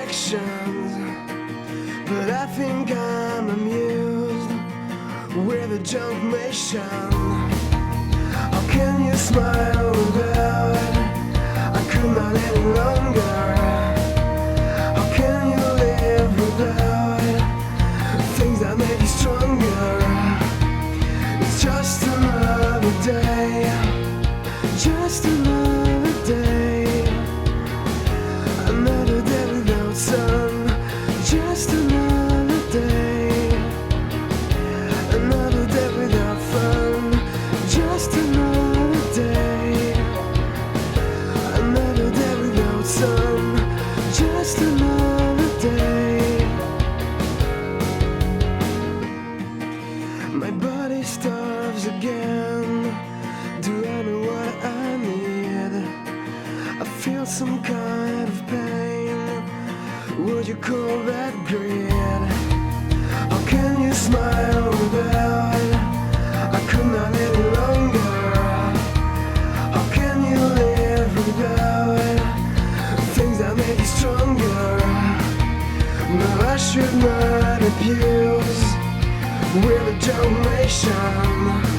directions, but I think I'm amused with a junk mission. How can you smile without? I could not any longer. How can you live without things that make you stronger? It's just another day, just another day, another day without sun, just another day, another day without fun, just another day, another day without sun, just another day. My body starves again. Do I know what I need? I feel some kind of pain. Would you call that greed? How can you smile without? I could not any longer. How can you live without things that make you stronger? No, I should not abuse with a donation.